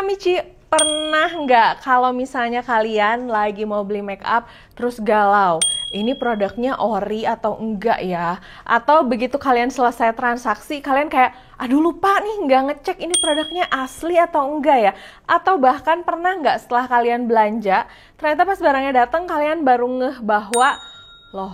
Kak Michi, pernah nggak kalau misalnya kalian lagi mau beli make up terus galau, ini produknya ori atau enggak ya? Atau begitu kalian selesai transaksi, kalian kayak, aduh lupa nih nggak ngecek ini produknya asli atau enggak ya? Atau bahkan pernah nggak setelah kalian belanja, ternyata pas barangnya datang kalian baru ngeh bahwa, loh,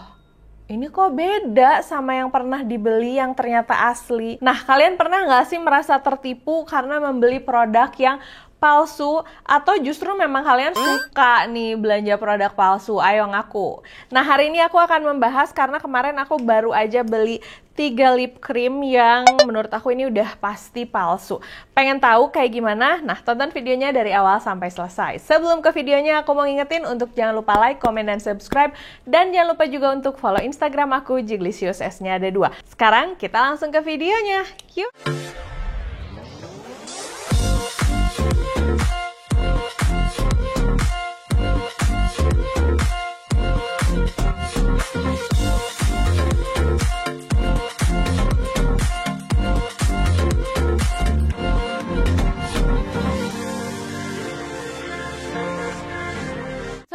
ini kok beda sama yang pernah dibeli yang ternyata asli. Nah, kalian pernah nggak sih merasa tertipu karena membeli produk yang palsu? Atau justru memang kalian suka nih belanja produk palsu? Ayo ngaku. Nah, hari ini aku akan membahas karena kemarin aku baru aja beli 3 lip cream yang menurut aku ini udah pasti palsu. Pengen tahu kayak gimana? Nah, tonton videonya dari awal sampai selesai. Sebelum ke videonya, aku mau ngingetin untuk jangan lupa like, komen, dan subscribe. Dan jangan lupa juga untuk follow Instagram aku, Jiglisius, S-nya ada 2. Sekarang kita langsung ke videonya. Yuk!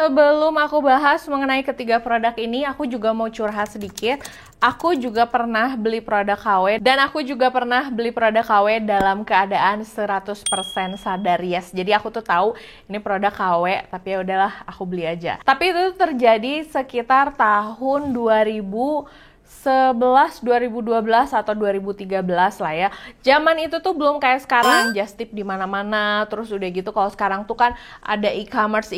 Sebelum aku bahas mengenai ketiga produk ini, aku juga mau curhat sedikit. Aku juga pernah beli produk KW, dan aku juga pernah beli produk KW dalam keadaan 100% sadar, yes. Jadi aku tuh tahu ini produk KW, tapi ya udahlah, aku beli aja. Tapi itu terjadi sekitar tahun 2011, 2012 atau 2013 lah ya. Zaman itu tuh belum kayak sekarang, just tip di mana-mana. Terus udah gitu kalau sekarang tuh kan ada e-commerce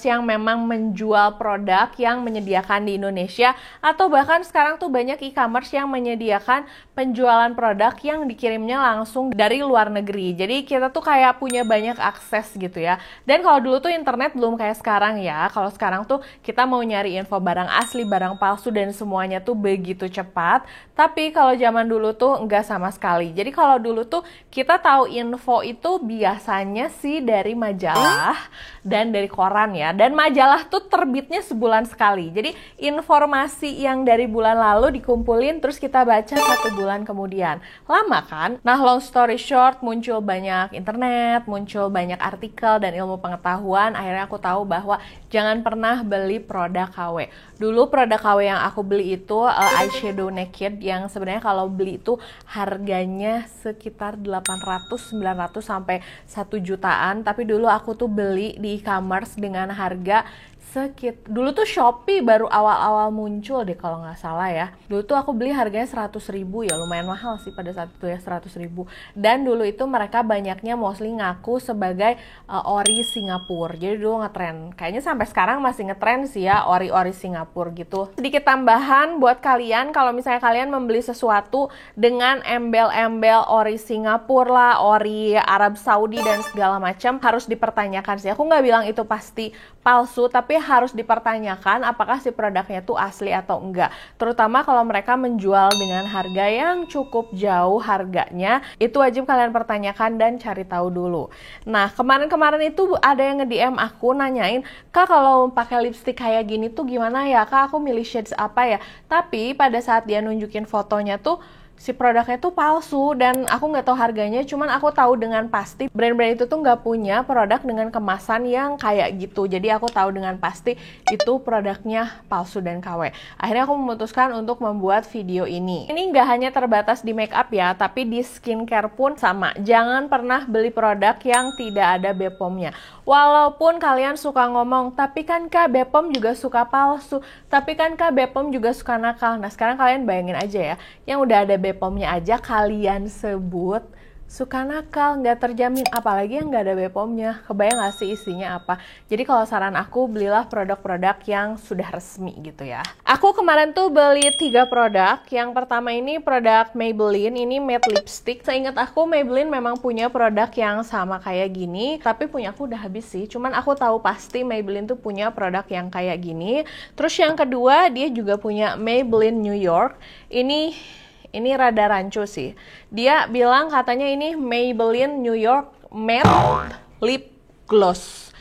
yang memang menjual produk yang menyediakan di Indonesia, atau bahkan sekarang tuh banyak e-commerce yang menyediakan penjualan produk yang dikirimnya langsung dari luar negeri. Jadi kita tuh kayak punya banyak akses gitu ya. Dan kalau dulu tuh internet belum kayak sekarang ya. Kalau sekarang tuh kita mau nyari info barang asli, barang palsu, dan semuanya tuh begitu cepat. Tapi kalau zaman dulu tuh enggak sama sekali. Jadi kalau dulu tuh kita tahu info itu biasanya sih dari majalah dan dari koran ya. Dan majalah tuh terbitnya sebulan sekali. Jadi informasi yang dari bulan lalu dikumpulin terus kita baca 1 bulan kemudian. Lama kan? Nah, long story short, muncul banyak internet, muncul banyak artikel dan ilmu pengetahuan. Akhirnya aku tahu bahwa jangan pernah beli produk KW. Dulu produk KW yang aku beli itu eyeshadow naked yang sebenarnya kalau beli itu harganya sekitar 800, 900 sampai 1 jutaan. Tapi dulu aku tuh beli di e-commerce dengan harga dulu tuh Shopee baru awal-awal muncul deh kalau nggak salah ya. Dulu tuh aku beli harganya 100.000 ya, lumayan mahal sih pada saat itu ya, 100.000. Dan dulu itu mereka banyaknya mostly ngaku sebagai ori Singapura. Jadi dulu ngetren. Kayaknya sampai sekarang masih ngetren sih ya, ori-ori Singapura gitu. Sedikit tambahan buat kalian, kalau misalnya kalian membeli sesuatu dengan embel-embel ori Singapura lah, ori Arab Saudi dan segala macam, harus dipertanyakan sih. Aku nggak bilang itu pasti palsu, tapi harus dipertanyakan apakah si produknya tuh asli atau enggak. Terutama kalau mereka menjual dengan harga yang cukup jauh harganya, itu wajib kalian pertanyakan dan cari tahu dulu. Nah, kemarin-kemarin itu ada yang nge-DM aku nanyain, Kak kalau pakai lipstick kayak gini tuh gimana ya? Kak aku milih shades apa ya? Tapi pada saat dia nunjukin fotonya tuh si produknya tuh palsu dan aku nggak tahu harganya, cuman aku tahu dengan pasti brand-brand itu tuh nggak punya produk dengan kemasan yang kayak gitu. Jadi aku tahu dengan pasti itu produknya palsu dan KW. Akhirnya aku memutuskan untuk membuat video ini. Ini nggak hanya terbatas di make up ya, tapi di skincare pun sama. Jangan pernah beli produk yang tidak ada BPOM-nya. Walaupun kalian suka ngomong, tapi kan Kak BPOM juga suka palsu, tapi kan Kak BPOM juga suka nakal. Nah sekarang kalian bayangin aja ya, yang udah ada BPOM-nya aja kalian sebut suka nakal, nggak terjamin, apalagi yang nggak ada BPOM-nya. Kebayang nggak sih isinya apa? Jadi kalau saran aku, belilah produk-produk yang sudah resmi gitu ya. Aku kemarin tuh beli 3 produk. Yang pertama ini produk Maybelline, ini matte lipstick. Seingat aku Maybelline memang punya produk yang sama kayak gini, tapi punya aku udah habis sih. Cuman aku tahu pasti Maybelline tuh punya produk yang kayak gini. Terus yang kedua, dia juga punya Maybelline New York. Ini rada rancu sih. Dia bilang katanya ini Maybelline New York Matte Lip Gloss.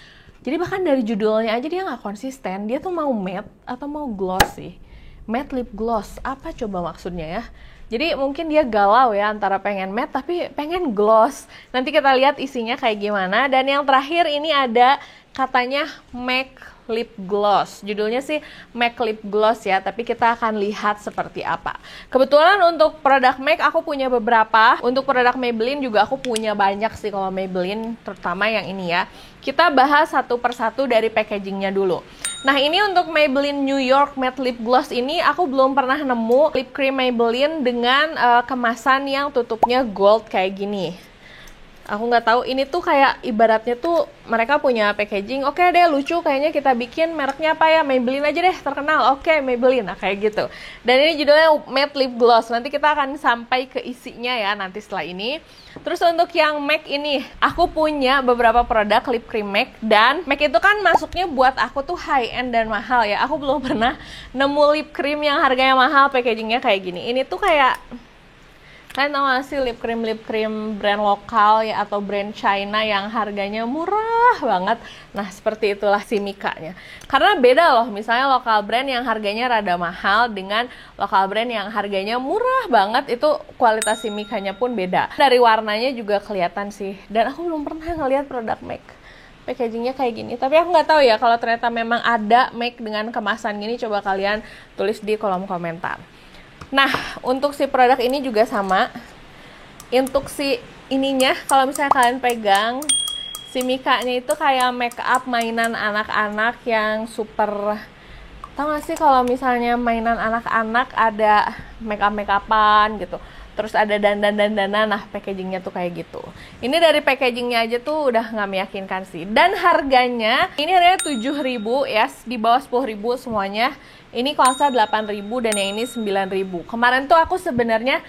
Jadi bahkan dari judulnya aja dia nggak konsisten. Dia tuh mau matte atau mau gloss sih. Matte lip gloss, apa coba maksudnya ya? Jadi mungkin dia galau ya antara pengen matte tapi pengen gloss. Nanti kita lihat isinya kayak gimana. Dan yang terakhir ini ada katanya MAC Lip Gloss. Judulnya sih MAC Lip Gloss ya, tapi kita akan lihat seperti apa. Kebetulan untuk produk MAC aku punya beberapa. Untuk produk Maybelline juga aku punya banyak sih kalau Maybelline, terutama yang ini ya. Kita bahas satu persatu dari packagingnya dulu. Nah, ini untuk Maybelline New York Matte Lip Gloss ini aku belum pernah nemu lip cream Maybelline dengan kemasan yang tutupnya gold kayak gini. Aku nggak tahu, ini tuh kayak ibaratnya tuh mereka punya packaging, oke deh lucu kayaknya kita bikin mereknya apa ya, Maybelline aja deh terkenal, oke Maybelline, nah kayak gitu. Dan ini judulnya Matte Lip Gloss, nanti kita akan sampai ke isinya ya nanti setelah ini. Terus untuk yang MAC ini, aku punya beberapa produk lip cream MAC, dan MAC itu kan masuknya buat aku tuh high end dan mahal ya. Aku belum pernah nemu lip cream yang harganya mahal, packagingnya kayak gini. Ini tuh kayak, kalian tau gak sih lip cream brand lokal ya atau brand China yang harganya murah banget? Nah, seperti itulah si Mika-nya. Karena beda loh, misalnya lokal brand yang harganya rada mahal dengan lokal brand yang harganya murah banget, itu kualitas si Mika-nya pun beda. Dari warnanya juga kelihatan sih. Dan aku belum pernah ngeliat produk MAC packagingnya kayak gini. Tapi aku nggak tahu ya kalau ternyata memang ada MAC dengan kemasan gini, coba kalian tulis di kolom komentar. Nah, untuk si produk ini juga sama. Untuk si ininya, kalau misalnya kalian pegang, si Mika-nya itu kayak make up mainan anak-anak yang super. Tau gak sih kalau misalnya mainan anak-anak ada make up-an gitu, terus ada dandan-dandanan, nah packagingnya tuh kayak gitu. Ini dari packagingnya aja tuh udah nggak meyakinkan sih. Dan harganya, ini harganya 7.000 ya, di bawah 10.000 semuanya. Ini kuasa 8.000 dan yang ini 9.000. Kemarin tuh aku sebenarnya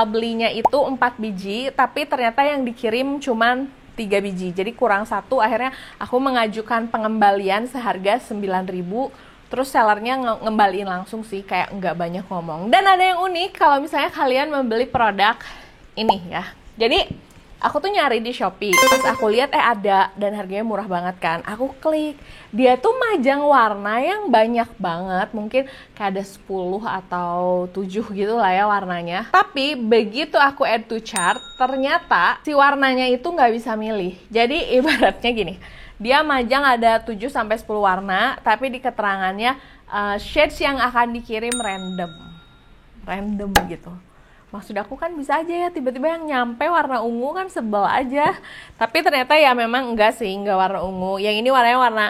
belinya itu 4 biji, tapi ternyata yang dikirim cuman 3 biji. Jadi kurang satu, akhirnya aku mengajukan pengembalian seharga 9.000. Terus sellernya ngembaliin langsung sih, kayak nggak banyak ngomong. Dan ada yang unik kalau misalnya kalian membeli produk ini ya. Jadi aku tuh nyari di Shopee, terus aku lihat ada dan harganya murah banget kan. Aku klik, dia tuh majang warna yang banyak banget, mungkin kayak ada 10 atau 7 gitu lah ya warnanya. Tapi begitu aku add to cart, ternyata si warnanya itu nggak bisa milih. Jadi ibaratnya gini, dia majang ada 7 sampai 10 warna, tapi di keterangannya shades yang akan dikirim random gitu. Maksud aku kan bisa aja ya tiba-tiba yang nyampe warna ungu, kan sebel aja. Tapi ternyata ya memang enggak sih, enggak warna ungu. Yang ini warnanya warna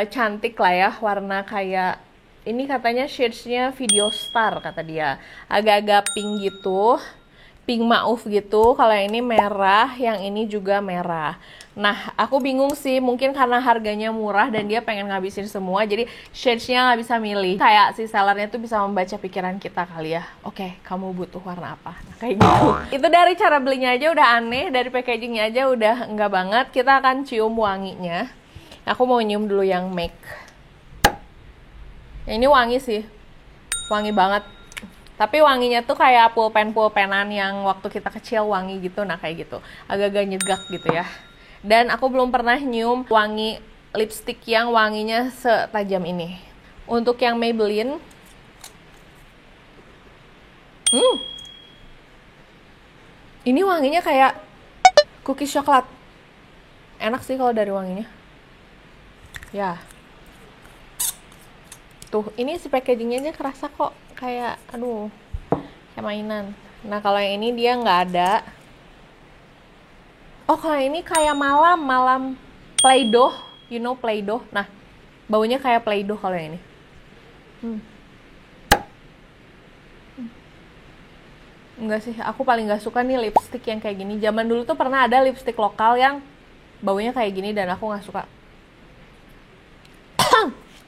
cantik lah ya, warna kayak ini katanya shades-nya Video Star kata dia. Agak-agak pink gitu, pink mauve gitu. Kalau yang ini merah, yang ini juga merah. Nah, aku bingung sih, mungkin karena harganya murah dan dia pengen ngabisin semua, jadi shades-nya nggak bisa milih. Kayak si sellernya tuh bisa membaca pikiran kita kali ya. Oke, kamu butuh warna apa? Nah, kayak gitu. Itu dari cara belinya aja udah aneh, dari packagingnya aja udah enggak banget. Kita akan cium wanginya. Aku mau nyium dulu yang MAC. Ini wangi sih, wangi banget. Tapi wanginya tuh kayak pulpen-pulpenan yang waktu kita kecil wangi gitu, nah kayak gitu. Agak-agak nyegak gitu ya. Dan aku belum pernah nyium wangi lipstick yang wanginya setajam ini. Untuk yang Maybelline, ini wanginya kayak cookies coklat. Enak sih kalau dari wanginya. Ya. Tuh, ini si packagingnya aja kerasa kok. Kayak, aduh, kayak mainan. Nah, kalau yang ini dia nggak ada. Oh, kalau ini kayak malam Play-Doh, you know Play-Doh. Nah, baunya kayak Play-Doh kalau yang ini. Enggak sih, aku paling nggak suka nih lipstick yang kayak gini. Zaman dulu tuh pernah ada lipstick lokal yang baunya kayak gini dan aku nggak suka.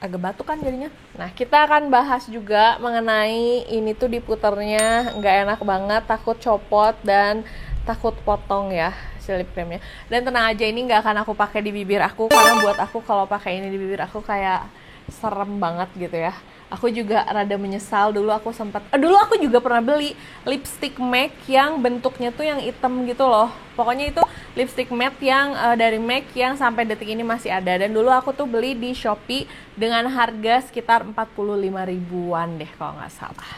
Agak batuk kan jadinya. Nah, kita akan bahas juga mengenai ini tuh diputernya nggak enak banget, takut copot dan takut potong ya si lip creamnya. Dan tenang aja, ini nggak akan aku pakai di bibir aku, karena buat aku kalau pakai ini di bibir aku kayak serem banget gitu ya. Aku juga rada menyesal, dulu aku juga pernah beli lipstick MAC yang bentuknya tuh yang hitam gitu loh. Pokoknya itu lipstick matte yang dari MAC yang sampai detik ini masih ada. Dan dulu aku tuh beli di Shopee dengan harga sekitar 45 ribuan deh kalau nggak salah.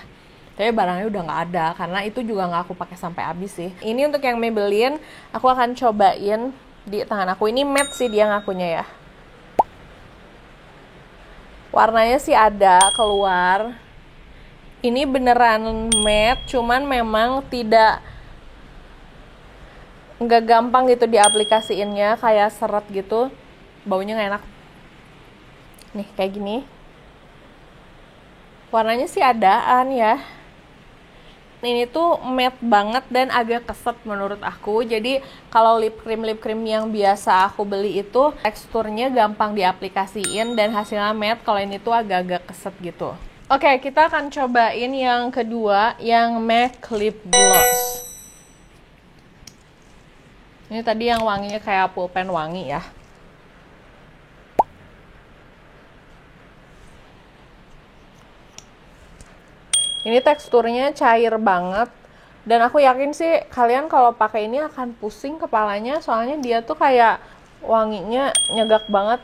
Tapi barangnya udah nggak ada, karena itu juga nggak aku pakai sampai habis sih. Ini untuk yang Maybelline, aku akan cobain di tangan aku. Ini matte sih dia ngakunya ya. Warnanya sih ada keluar. Ini beneran matte, cuman memang nggak gampang gitu diaplikasiinnya, kayak seret gitu. Baunya nggak enak. Nih kayak gini. Warnanya sih adaan ya. Ini tuh matte banget dan agak keset menurut aku. Jadi kalau lip cream yang biasa aku beli itu teksturnya gampang diaplikasiin dan hasilnya matte. Kalau ini tuh agak-agak keset gitu. Oke, kita akan cobain yang kedua, yang MAC Lip Gloss. Ini tadi yang wanginya kayak pulpen wangi ya. Ini teksturnya cair banget, dan aku yakin sih kalian kalau pakai ini akan pusing kepalanya, soalnya dia tuh kayak wanginya nyegak banget.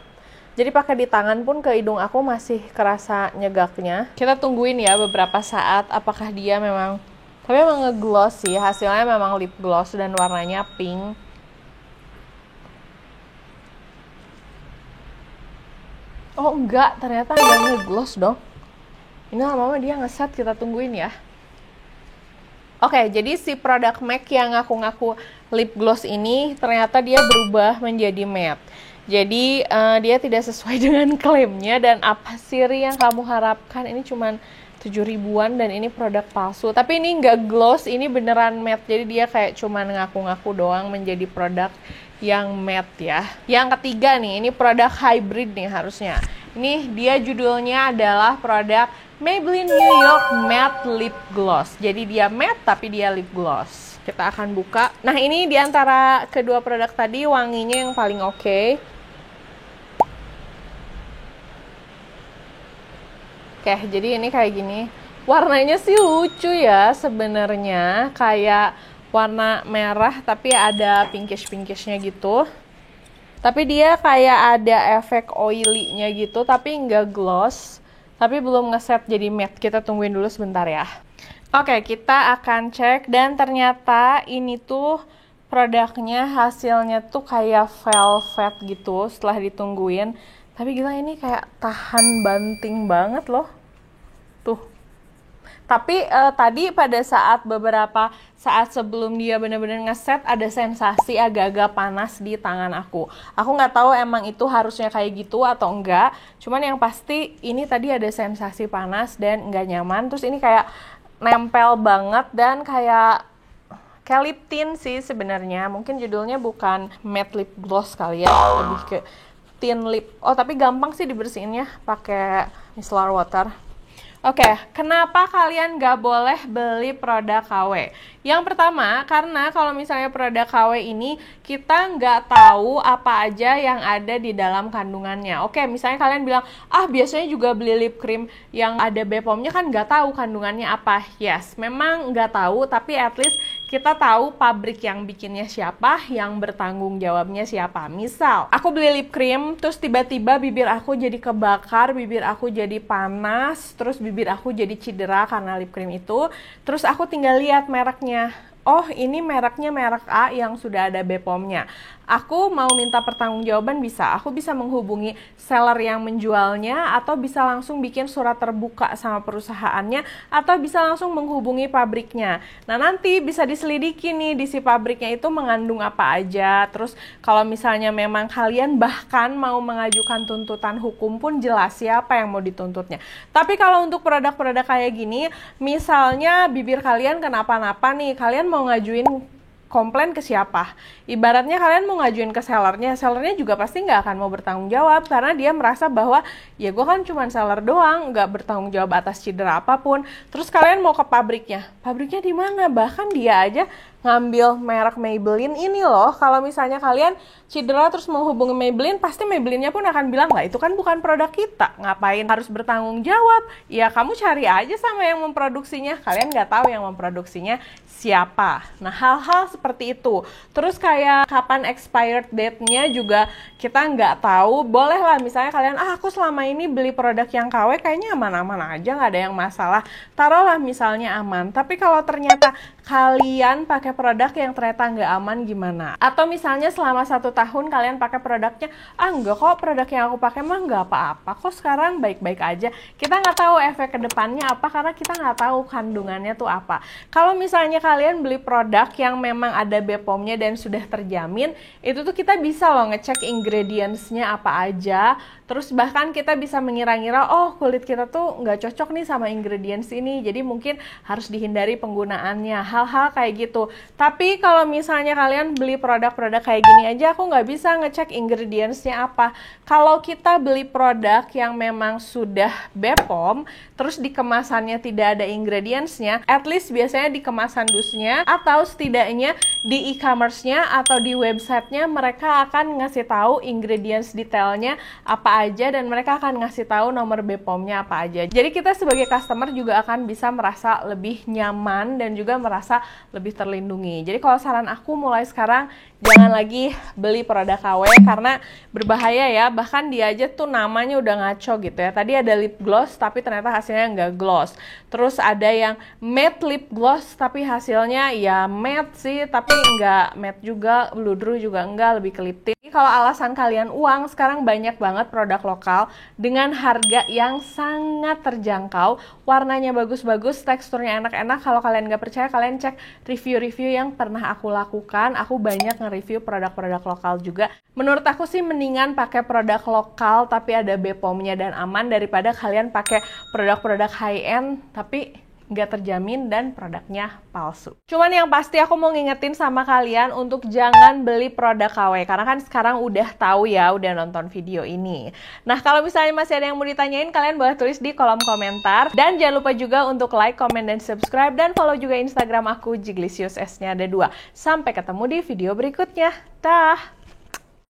Jadi pakai di tangan pun ke hidung aku masih kerasa nyegaknya. Kita tungguin ya beberapa saat apakah dia memang, tapi emang ngegloss sih, hasilnya memang lip gloss dan warnanya pink. Oh enggak, ternyata nggak ngegloss dong. Ini lama-lama dia ngeset, kita tungguin ya. Oke, jadi si produk MAC yang ngaku-ngaku lip gloss ini ternyata dia berubah menjadi matte. Jadi dia tidak sesuai dengan klaimnya, dan apa sih Ri yang kamu harapkan? Ini cuman 7 ribuan dan ini produk palsu. Tapi ini nggak gloss, ini beneran matte. Jadi dia kayak cuman ngaku-ngaku doang menjadi produk yang matte ya. Yang ketiga nih, ini produk hybrid nih harusnya. Ini dia judulnya adalah produk Maybelline New York Matte Lip Gloss. Jadi dia matte tapi dia lip gloss. Kita akan buka. Nah ini diantara kedua produk tadi wanginya yang paling oke. Oke, jadi ini kayak gini. Warnanya sih lucu ya sebenarnya, kayak warna merah tapi ada pinkish-pinkishnya gitu. Tapi dia kayak ada efek oily-nya gitu, tapi nggak gloss. Tapi belum ngeset jadi matte. Kita tungguin dulu sebentar ya. Oke, kita akan cek, dan ternyata ini tuh produknya hasilnya tuh kayak velvet gitu setelah ditungguin. Tapi gila, ini kayak tahan banting banget loh. Tuh. Tapi tadi pada saat beberapa saat sebelum dia benar-benar ngeset, ada sensasi agak-agak panas di tangan aku. Aku nggak tahu emang itu harusnya kayak gitu atau enggak. Cuman yang pasti ini tadi ada sensasi panas dan nggak nyaman. Terus ini kayak nempel banget dan kayak lip tint sih sebenarnya. Mungkin judulnya bukan matte lip gloss kali ya, lebih ke tint lip. Oh tapi gampang sih dibersihinnya pakai micellar water. Oke, kenapa kalian nggak boleh beli produk KW? Yang pertama, karena kalau misalnya produk KW ini, kita nggak tahu apa aja yang ada di dalam kandungannya. Oke, misalnya kalian bilang, ah biasanya juga beli lip cream yang ada BPOM-nya kan nggak tahu kandungannya apa. Yes, memang nggak tahu, tapi at least kita tahu pabrik yang bikinnya siapa, yang bertanggung jawabnya siapa. Misal, aku beli lip cream, terus tiba-tiba bibir aku jadi kebakar, bibir aku jadi panas, terus bibir aku jadi cedera karena lip cream itu. Terus aku tinggal lihat mereknya. Oh, ini mereknya merek A yang sudah ada BPOM-nya. Aku mau minta pertanggungjawaban bisa. Aku bisa menghubungi seller yang menjualnya, atau bisa langsung bikin surat terbuka sama perusahaannya, atau bisa langsung menghubungi pabriknya. Nah, nanti bisa diselidiki nih di si pabriknya itu mengandung apa aja. Terus kalau misalnya memang kalian bahkan mau mengajukan tuntutan hukum pun jelas siapa yang mau dituntutnya. Tapi kalau untuk produk-produk kayak gini, misalnya bibir kalian kenapa-napa nih, kalian mau ngajuin komplain ke siapa? Ibaratnya kalian mau ngajuin ke sellernya, sellernya juga pasti nggak akan mau bertanggung jawab, karena dia merasa bahwa ya gue kan cuma seller doang, nggak bertanggung jawab atas cedera apapun. Terus kalian mau ke pabriknya di mana? Bahkan dia aja ngambil merek Maybelline ini loh. Kalau misalnya kalian cedera terus menghubungi Maybelline, pasti Maybelline-nya pun akan bilang, lah itu kan bukan produk kita, ngapain harus bertanggung jawab? Ya kamu cari aja sama yang memproduksinya, kalian nggak tahu yang memproduksinya siapa. Nah hal-hal seperti itu. Terus kayak kapan expired date-nya juga kita nggak tahu. Boleh lah misalnya kalian, aku selama ini beli produk yang KW kayaknya aman-aman aja, nggak ada yang masalah. Taruhlah misalnya aman, tapi kalau ternyata kalian pakai produk yang ternyata nggak aman gimana? Atau misalnya selama 1 tahun kalian pakai produknya, enggak kok produk yang aku pakai mah nggak apa-apa kok, sekarang baik-baik aja. Kita nggak tahu efek kedepannya apa karena kita nggak tahu kandungannya tuh apa. Kalau misalnya kalian beli produk yang memang ada BPOM-nya dan sudah terjamin, itu tuh kita bisa loh ngecek ingredients-nya apa aja. Terus bahkan kita bisa mengira-ngira, oh kulit kita tuh nggak cocok nih sama ingredients ini, jadi mungkin harus dihindari penggunaannya, hal-hal kayak gitu. Tapi kalau misalnya kalian beli produk-produk kayak gini aja, aku nggak bisa ngecek ingredients-nya apa. Kalau kita beli produk yang memang sudah BPOM, terus di kemasannya tidak ada ingredients-nya, at least biasanya di kemasan dusnya, atau setidaknya di e-commerce-nya atau di website-nya mereka akan ngasih tahu ingredients detailnya apa aja, dan mereka akan ngasih tahu nomor BPOM-nya apa aja. Jadi kita sebagai customer juga akan bisa merasa lebih nyaman dan juga merasa lebih terlindungi. Jadi kalau saran aku mulai sekarang, jangan lagi beli produk KW karena berbahaya ya. Bahkan dia aja tuh namanya udah ngaco gitu ya. Tadi ada lip gloss tapi ternyata hasilnya nggak gloss. Terus ada yang matte lip gloss tapi hasilnya ya matte sih, tapi nggak matte juga, bludru juga enggak, lebih ke lip tint. Kalau alasan kalian uang, sekarang banyak banget produk lokal dengan harga yang sangat terjangkau, warnanya bagus-bagus, teksturnya enak-enak. Kalau kalian nggak percaya, kalian cek review-review yang pernah aku lakukan. Aku banyak nge-review produk-produk lokal juga. Menurut aku sih mendingan pakai produk lokal tapi ada BPOM-nya dan aman daripada kalian pakai produk-produk high-end tapi nggak terjamin dan produknya palsu. Cuman yang pasti aku mau ngingetin sama kalian untuk jangan beli produk KW, karena kan sekarang udah tahu ya, udah nonton video ini. Nah kalau misalnya masih ada yang mau ditanyain, kalian boleh tulis di kolom komentar. Dan jangan lupa juga untuk like, comment, dan subscribe, dan follow juga Instagram aku, Jiglisius, S-nya ada 2. Sampai ketemu di video berikutnya. Dah!